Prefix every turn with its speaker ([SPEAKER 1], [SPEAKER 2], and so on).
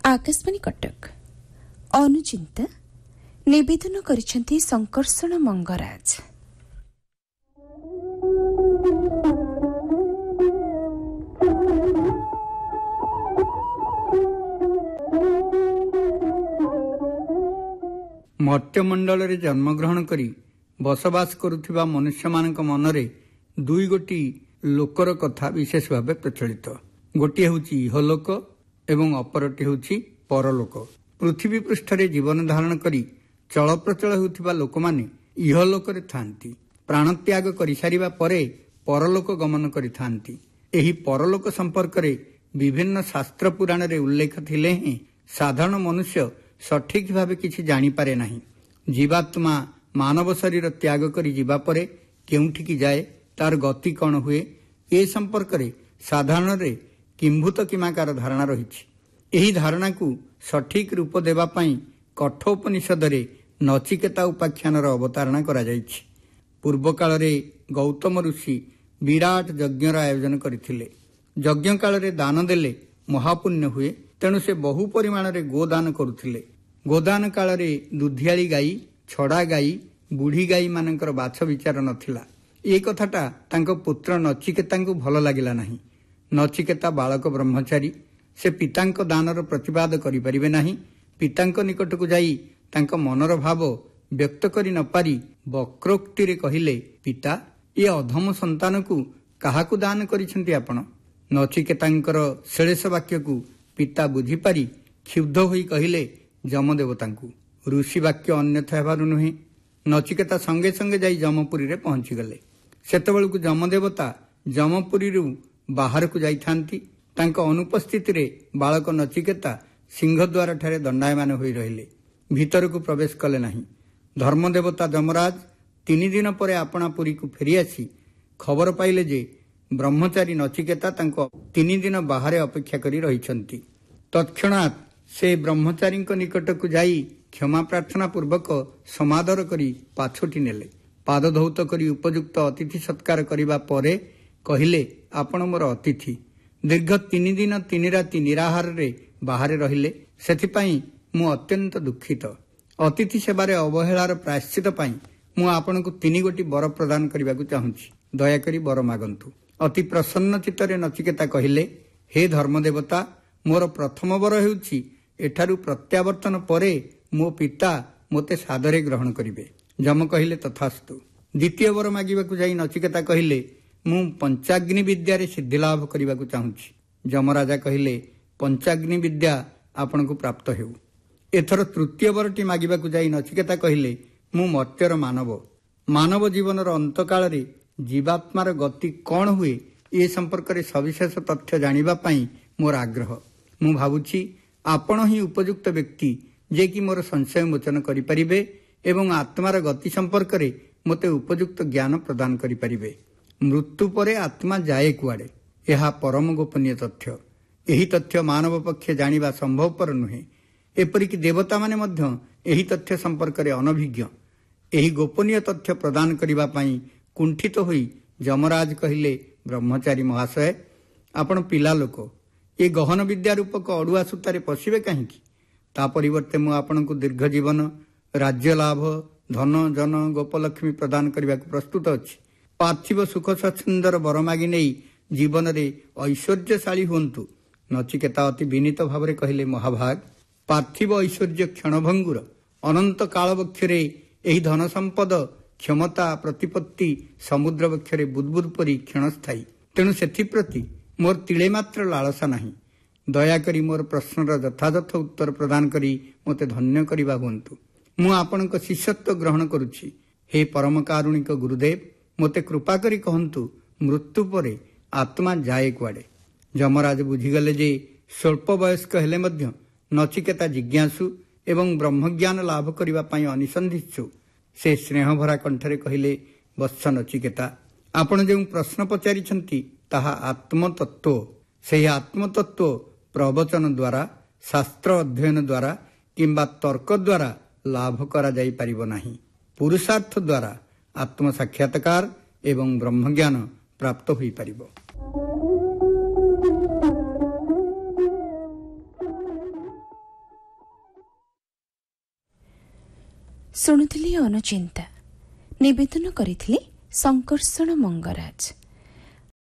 [SPEAKER 1] आकाशवाणी कटक अनुचिंता निवेदन करिसेंती संकर्षण मंगराज।
[SPEAKER 2] मर्त्यमंडल जन्मग्रहण करी बसवास करुथिबा मनुष्य मानक मनरे दुई गोटी लोकर कथा विशेष भाव प्रचलित। गोटे होउची इहलोक एवं अपरटी होउची परलोक। पृथ्वी पृष्ठरे जीवन धारण करी चल प्रचल होउथिबा लोकमाने इहलोकरे थांती। प्राणत्याग करि सारिबा परे परलोक गमन करि थांती। एही परलोक संपर्करे विभिन्न शास्त्र पुराण रे उल्लेख थिले ही साधारण मनुष्य सठिक भावे किछि जानि पारे नाही। जीवात्मा मानव शरीर त्याग करी जीवा परे केउठिकी जाए, तार गति कौन हुए, ए संपर्करे साधारण रे किंभूत किमाकार धारणा रहिछि। एही धारणा को सठिक रूप देवा पई कठोपनिषदरे नचिकेता उपाख्यानर अवतारणा करा जाइछि। पूर्व काल रे गौतम ऋषि विराट यज्ञर आयोजन करथिले। यज्ञ काल रे दान देले महापुण्य हुए, तेणु से बहु परिमाण रे गोदान करुथिले। गोदान काल रे दुधियाली गाई, छड़ा गाई, बुढ़ी गाई मानकर बाछ विचार नथिला। ए कथाटा तांको पुत्र नचिकेतांको भल लागिला नाही। नचिकेता बालक ब्रह्मचारी, से पितांक दानर प्रतिवाद करि परिबे नाही। पितांक निकटକୁ ଯାଇ ତାଙ୍କ ମନର ଭାବ ବ୍ୟକ୍ତ କରି ନ ପାରି ବକ୍ରୋକ୍ତିରେ କହିଲେ, ପିତା, ଏ ଅଧମ ସନ୍ତାନକୁ କାହାକୁ ଦାନ କରିଛନ୍ତି ଆପଣ? ନଚିକେତାଙ୍କର ଶେଷ ବାକ୍ୟକୁ ପିତା ବୁଝିପାରି କ୍ଷୁବ୍ଧ ହୋଇ କହିଲେ, ଯମଦେବତାଙ୍କୁ। ଋଷି ବାକ୍ୟ ଅନ୍ୟଥା ହେବାରୁ ନୁହେଁ। ନଚିକେତା ସଙ୍ଗେ ସଙ୍ଗେ ଯାଇ ଯମପୁରୀରେ ପହଞ୍ଚିଗଲେ। ସେତେବେଳକୁ ଯମଦେବତା ଯମପୁରୀରୁ ବାହାରକୁ ଯାଇଥାନ୍ତି। ତାଙ୍କ ଅନୁପସ୍ଥିତିରେ ବାଳକ ନଚିକେତା ସିଂହଦ୍ୱାର ଠାରେ ଦଣ୍ଡାୟମାନ ହୋଇ ରହିଲେ। ଭିତରକୁ ପ୍ରବେଶ କଲେ ନାହିଁ। ଧର୍ମଦେବତା ଯମରାଜ 3 ଦିନ ପରେ ଆପଣା ପୁରୀକୁ ଫେରିଆସି ଖବର ପାଇଲେ ଯେ ବ୍ରହ୍ମଚାରୀ ନଚିକେତା ତାଙ୍କ 3 ଦିନ ବାହାରେ ଅପେକ୍ଷା କରି ରହିଛନ୍ତି। ତତ୍କ୍ଷଣାତ୍ ସେ ବ୍ରହ୍ମଚାରୀଙ୍କ ନିକଟକୁ ଯାଇ କ୍ଷମା ପ୍ରାର୍ଥନା ପୂର୍ବକ ସମାଦର କରି ପାଛୋଟି ନେଲେ। ପାଦ ଧୌତ କରି ଉପଯୁକ୍ତ ଅତିଥି ସତ୍କାର କରିବା ପରେ କହିଲେ, ଆପଣ ମୋର ଅତିଥି। ଦୀର୍ଘ 3 ଦିନ 3 ରାତି ନିରାହାରରେ ବାହାରେ ରହିଲେ, ସେଥିପାଇଁ ମୁଁ ଅତ୍ୟନ୍ତ ଦୁଃଖିତ। ଅତିଥି ସେବାରେ ଅବହେଳାର ପ୍ରାୟଶ୍ଚିତ ପାଇଁ ମୁଁ ଆପଣଙ୍କୁ 3 ଗୋଟି ବର ପ୍ରଦାନ କରିବାକୁ ଚାହୁଁଛି। ଦୟାକରି ବର ମାଗନ୍ତୁ। ଅତି ପ୍ରସନ୍ନ ଚିତ୍ତରେ ନଚିକେତା କହିଲେ, ହେ ଧର୍ମଦେବତା, ମୋର ପ୍ରଥମ ବର ହେଉଛି ଏଠାରୁ ପ୍ରତ୍ୟାବର୍ତ୍ତନ ପରେ ମୋ ପିତା ମୋତେ ସାଦରେ ଗ୍ରହଣ କରିବେ। ଯମ କହିଲେ, ତଥାସ୍ତୁ। ଦ୍ୱିତୀୟ ବର ମାଗିବାକୁ ଯାଇ ନଚିକେତା କହିଲେ, ମୁଁ ପଞ୍ଚାଗ୍ନି ବିଦ୍ୟାରେ ସିଦ୍ଧି ଲାଭ କରିବାକୁ ଚାହୁଁଛି। ଯମରାଜା କହିଲେ, ପଞ୍ଚାଗ୍ନି ବିଦ୍ୟା ଆପଣଙ୍କୁ ପ୍ରାପ୍ତ ହେଉ। ଏଥର ତୃତୀୟ ବରଟି ମାଗିବାକୁ ଯାଇ ନଚିକେତା କହିଲେ, ମୁଁ ମର୍ତ୍ତ୍ୟର ମାନବ। ମାନବ ଜୀବନର ଅନ୍ତକାଳରେ ଜୀବାତ୍ମାର ଗତି କ'ଣ ହୁଏ, ଏ ସମ୍ପର୍କରେ ସବିଶେଷ ତଥ୍ୟ ଜାଣିବା ପାଇଁ ମୋର ଆଗ୍ରହ। ମୁଁ ଭାବୁଛି ଆପଣ ହିଁ ଉପଯୁକ୍ତ ବ୍ୟକ୍ତି, ଯେ କି ମୋର ସଂଶୟ ମୋଚନ କରିପାରିବେ ଏବଂ ଆତ୍ମାର ଗତି ସମ୍ପର୍କରେ ମୋତେ ଉପଯୁକ୍ତ ଜ୍ଞାନ ପ୍ରଦାନ କରିପାରିବେ। ମୃତ୍ୟୁ ପରେ ଆତ୍ମା ଯାଏ କୁଆଡ଼େ, ଏହା ପରମ ଗୋପନୀୟ ତଥ୍ୟ। ଏହି ତଥ୍ୟ ମାନବ ପକ୍ଷେ ଜାଣିବା ସମ୍ଭବପର ନୁହେଁ। ଏପରିକି ଦେବତାମାନେ ମଧ୍ୟ ଏହି ତଥ୍ୟ ସମ୍ପର୍କରେ ଅନଭିଜ୍ଞ। ଏହି ଗୋପନୀୟ ତଥ୍ୟ ପ୍ରଦାନ କରିବା ପାଇଁ କୁଣ୍ଠିତ ହୋଇ ଯମରାଜ କହିଲେ, ବ୍ରହ୍ମଚାରୀ ମହାଶୟ, ଆପଣ ପିଲା ଲୋକ। ଏ ଗହନ ବିଦ୍ୟା ରୂପକ ଅଡୁଆ ସୂତାରେ ପଶିବେ କାହିଁକି? ତା ପରିବର୍ତ୍ତେ ମୁଁ ଆପଣଙ୍କୁ ଦୀର୍ଘ ଜୀବନ, ରାଜ୍ୟ ଲାଭ, ଧନ, ଜନ, ଗୋପଲକ୍ଷ୍ମୀ ପ୍ରଦାନ କରିବାକୁ ପ୍ରସ୍ତୁତ ଅଛି। ପାର୍ଥିବ ସୁଖ ସ୍ୱାଚ୍ଛନ୍ଦ୍ୟର ବର ମାଗି ନେଇ ଜୀବନରେ ଐଶ୍ୱର୍ଯ୍ୟଶାଳୀ ହୁଅନ୍ତୁ। ନଚିକେତା ଅତି ବିନୀତ ଭାବରେ କହିଲେ, ମହାଭାଗ, ପାର୍ଥିବ ଐଶ୍ୱର୍ଯ୍ୟ କ୍ଷଣଭଙ୍ଗୁର। ଅନନ୍ତ କାଳବକ୍ଷରେ ଏହି ଧନ ସମ୍ପଦ, କ୍ଷମତା, ପ୍ରତିପତ୍ତି ସମୁଦ୍ର ବକ୍ଷରେ ବୁଦ୍ବୁଦ ପରି କ୍ଷଣସ୍ଥାୟୀ। ତେଣୁ ସେଥିପ୍ରତି ମୋର ତିଳେ ମାତ୍ର ଲାଳସା ନାହିଁ। ଦୟାକରି ମୋର ପ୍ରଶ୍ନର ଯଥାଯଥ ଉତ୍ତର ପ୍ରଦାନ କରି ମୋତେ ଧନ୍ୟ କରିବା ହୁଅନ୍ତୁ। ମୁଁ ଆପଣଙ୍କ ଶିଷ୍ୟତ୍ୱ ଗ୍ରହଣ କରୁଛି। ହେ ପରମ କାରୁଣିକ ଗୁରୁଦେବ, ମୋତେ କୃପା କରି କହନ୍ତୁ, ମୃତ୍ୟୁ ପରେ ଆତ୍ମା ଯାଏ କୁଆଡ଼େ? ଯମରାଜ ବୁଝିଗଲେ ଯେ ସ୍ୱଳ୍ପ ବୟସ୍କ ହେଲେ ମଧ୍ୟ ନଚିକେତା ଜିଜ୍ଞାସୁ ଏବଂ ବ୍ରହ୍ମଜ୍ଞାନ ଲାଭ କରିବା ପାଇଁ ଅନିସନ୍ଧିତ୍ସୁ। ସେ ସ୍ନେହଭରା କଣ୍ଠରେ କହିଲେ, ବତ୍ସ ନଚିକେତା, ଆପଣ ଯେଉଁ ପ୍ରଶ୍ନ ପଚାରିଛନ୍ତି ତାହା ଆତ୍ମତତ୍ତ୍ୱ। ସେହି ଆତ୍ମତତ୍ତ୍ୱ ପ୍ରବଚନ ଦ୍ୱାରା, ଶାସ୍ତ୍ର ଅଧ୍ୟୟନ ଦ୍ୱାରା କିମ୍ବା ତର୍କ ଦ୍ୱାରା ଲାଭ କରାଯାଇପାରିବ ନାହିଁ। ପୁରୁଷାର୍ଥ ଦ୍ୱାରା ଆତ୍ମ ସାକ୍ଷାତକାର ଏବଂ ବ୍ରହ୍ମଜ୍ଞାନ ପ୍ରାପ୍ତ ହୋଇପାରିବ।
[SPEAKER 1] ଶୁଣୁଥିଲି ଅନୁଚିନ୍ତା। ନିବେଦନ କରିଥିଲେ ଶଙ୍କର୍ଷଣ ମଙ୍ଗରାଜ।